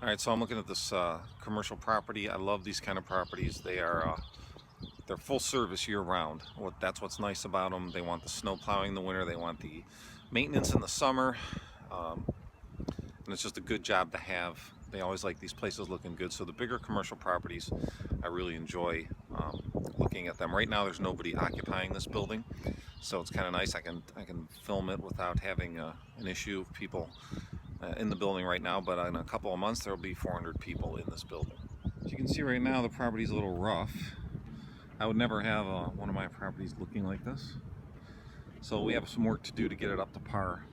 All right, so I'm looking at this commercial property. I love these kind of properties. They're full service year round. That's what's nice about them. They want the snow plowing in the winter. They want the maintenance in the summer, um, and it's just a good job to have. They always like these places looking good. So the bigger commercial properties, I really enjoy looking at them. Right now, there's nobody occupying this building, so it's kind of nice. I can film it without having an issue of people in the building right now, but in a couple of months there will be 400 people in this building. As you can see right now, the property's a little rough. I would never have one of my properties looking like this. So we have some work to do to get it up to par.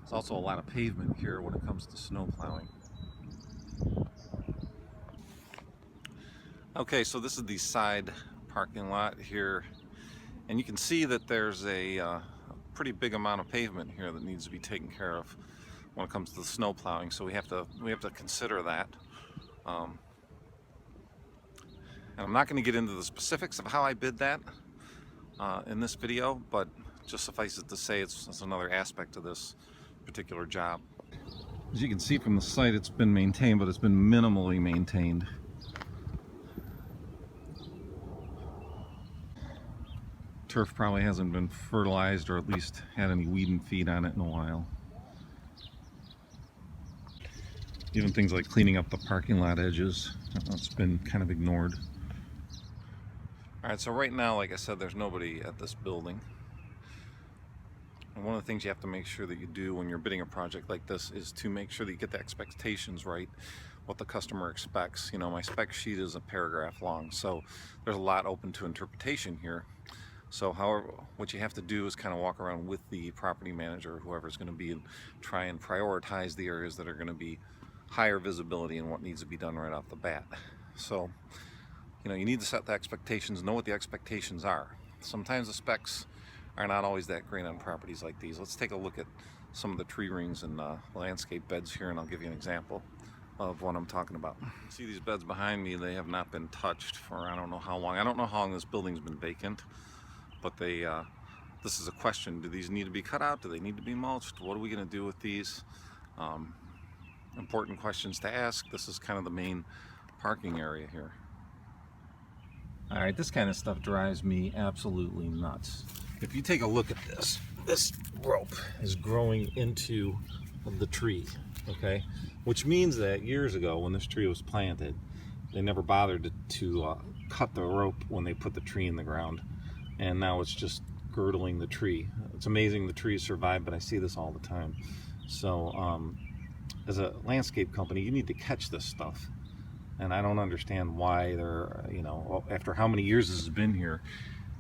There's also a lot of pavement here when it comes to snow plowing. Okay, so this is the side parking lot here, and you can see that there's a pretty big amount of pavement here that needs to be taken care of when it comes to the snow plowing, so we have to consider that. And I'm not going to get into the specifics of how I bid that in this video, but just suffice it to say it's another aspect of this particular job. As you can see from the site, it's been maintained, but it's been minimally maintained. Turf probably hasn't been fertilized, or at least had any weed and feed on it in a while. Even things like cleaning up the parking lot edges, that's been kind of ignored. Alright, so right now, like I said, there's nobody at this building. And one of the things you have to make sure that you do when you're bidding a project like this is to make sure that you get the expectations right, what the customer expects. You know, my spec sheet is a paragraph long, so there's a lot open to interpretation here. So however, what you have to do is kind of walk around with the property manager, whoever's going to be, and try and prioritize the areas that are going to be higher visibility and what needs to be done right off the bat. So, you know, you need to set the expectations, know what the expectations are. Sometimes the specs are not always that great on properties like these. Let's take a look at some of the tree rings and landscape beds here, and I'll give you an example of what I'm talking about. See these beds behind me, they have not been touched for I don't know how long. I don't know how long this building's been vacant, but this is a question. Do these need to be cut out? Do they need to be mulched? What are we going to do with these? Important questions to ask. This is kind of the main parking area here. Alright, this kind of stuff drives me absolutely nuts. If you take a look at this rope is growing into the tree, okay? Which means that years ago when this tree was planted, they never bothered to cut the rope when they put the tree in the ground. And now it's just girdling the tree. It's amazing the trees survive, but I see this all the time. So as a landscape company, you need to catch this stuff. And I don't understand why they're, you know, after how many years this has been here,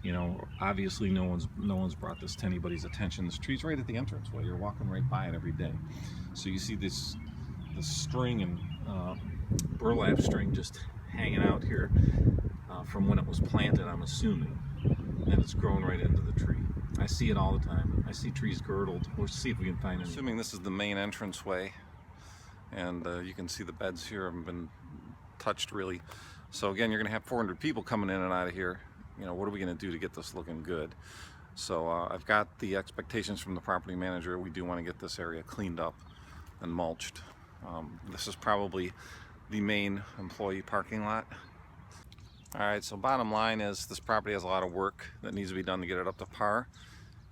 you know, obviously no one's brought this to anybody's attention. This tree's right at the entranceway. You're walking right by it every day. So you see this string and burlap string just hanging out here from when it was planted, I'm assuming. And it's grown right into the tree. I see it all the time. I see trees girdled. We'll see if we can find it. Assuming this is the main entranceway, and you can see the beds here haven't been touched really. So again, you're going to have 400 people coming in and out of here. You know, what are we going to do to get this looking good? So I've got the expectations from the property manager. We do want to get this area cleaned up and mulched. This is probably the main employee parking lot. Alright, so bottom line is this property has a lot of work that needs to be done to get it up to par.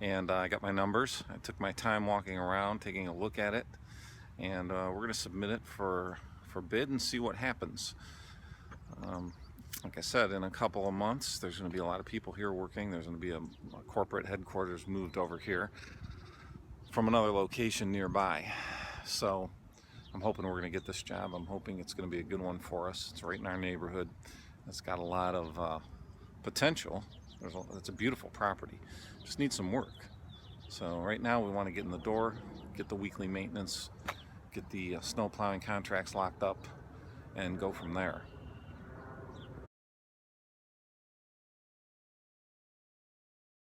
And I got my numbers. I took my time walking around, taking a look at it. And we're going to submit it for bid and see what happens. Like I said, in a couple of months there's going to be a lot of people here working. There's going to be a corporate headquarters moved over here from another location nearby. So I'm hoping we're going to get this job. I'm hoping it's going to be a good one for us. It's right in our neighborhood. It's got a lot of potential. It's a beautiful property. Just needs some work. So right now we want to get in the door, get the weekly maintenance, get the snow plowing contracts locked up, and go from there.